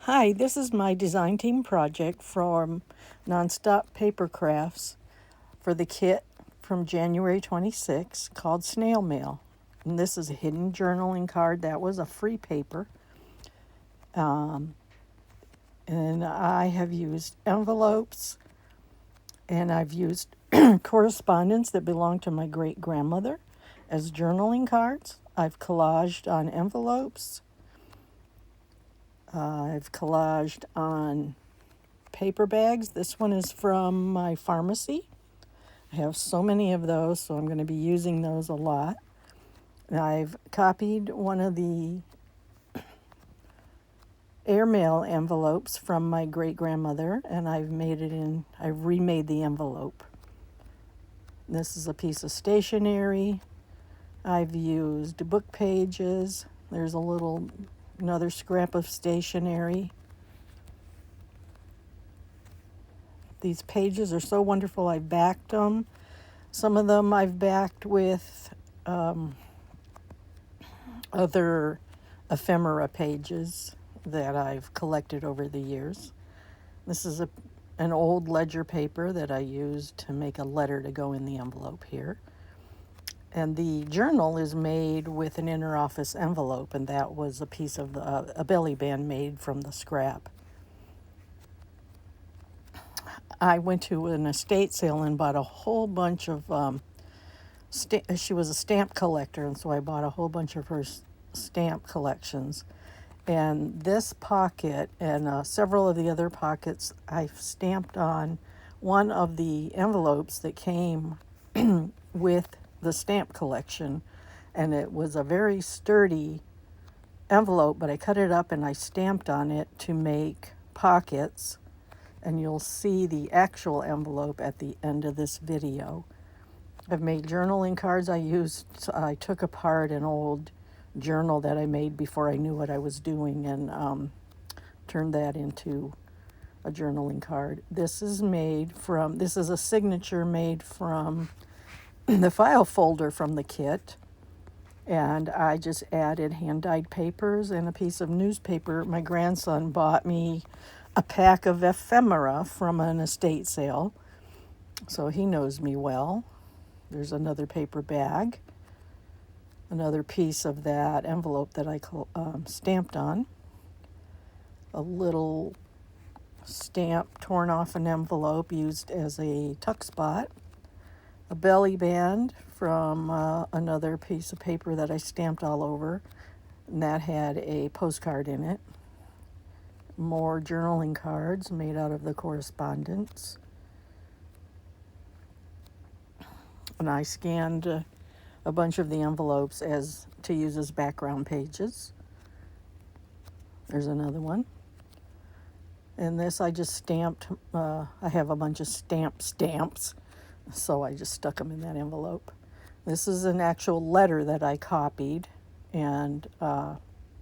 Hi, this is my design team project from Nonstop Paper Crafts for the kit from January 26 called Snail Mail. And this is a hidden journaling card that was a free paper. And I have used envelopes and I've used correspondence that belonged to my great grandmother as journaling cards. I've collaged on envelopes. I've collaged on paper bags. This one is from my pharmacy. I have so many of those, so I'm going to be using those a lot. And I've copied one of the airmail envelopes from my great-grandmother, and I've remade the envelope. This is a piece of stationery. I've used book pages. There's another scrap of stationery. These pages are so wonderful. I backed them. Some of them I've backed with other ephemera pages that I've collected over the years. This is an old ledger paper that I used to make a letter to go in the envelope here. And the journal is made with an interoffice envelope, and that was a piece of a belly band made from the scrap. I went to an estate sale and bought a whole bunch of, she was a stamp collector, and so I bought a whole bunch of her stamp collections. And this pocket and several of the other pockets, I've stamped on one of the envelopes that came with the stamp collection. And it was a very sturdy envelope, but I cut it up and I stamped on it to make pockets. And you'll see the actual envelope at the end of this video. I've made journaling cards. I took apart an old journal that I made before I knew what I was doing and turned that into a journaling card. This is a signature made from the file folder from the kit. And I just added hand-dyed papers and a piece of newspaper. My grandson bought me a pack of ephemera from an estate sale, so he knows me well. There's another paper bag, another piece of that envelope that I stamped on, a little stamp torn off an envelope used as a tuck spot, a belly band from another piece of paper that I stamped all over, and that had a postcard in it. More journaling cards made out of the correspondence. And I scanned a bunch of the envelopes to use as background pages. There's another one. And this I just stamped. I have a bunch of stamps, so I just stuck them in that envelope. This is an actual letter that I copied, and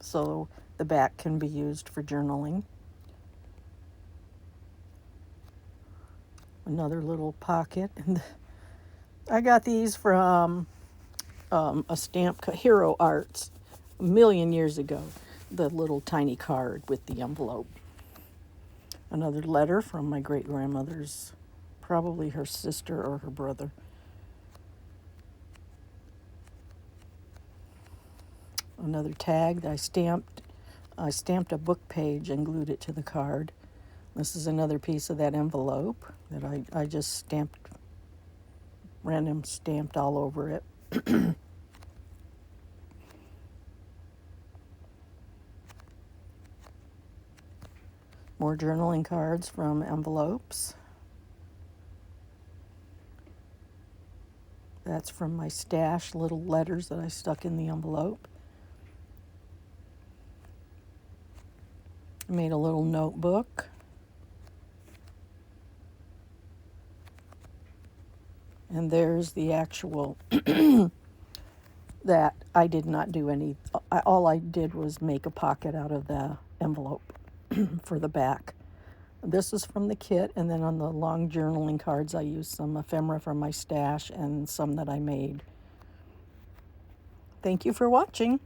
so the back can be used for journaling. Another little pocket. And I got these from a stamp, Hero Arts, a million years ago. The little tiny card with the envelope. Another letter from my great-grandmother's, probably her sister or her brother. Another tag that I stamped a book page and glued it to the card. This is another piece of that envelope that I just random stamped all over it. More journaling cards from envelopes. That's from my stash, little letters that I stuck in the envelope. I made a little notebook. And there's the actual that I did not do any. All I did was make a pocket out of the envelope for the back. This is from the kit, and then on the long journaling cards I used some ephemera from my stash and some that I made. Thank you for watching.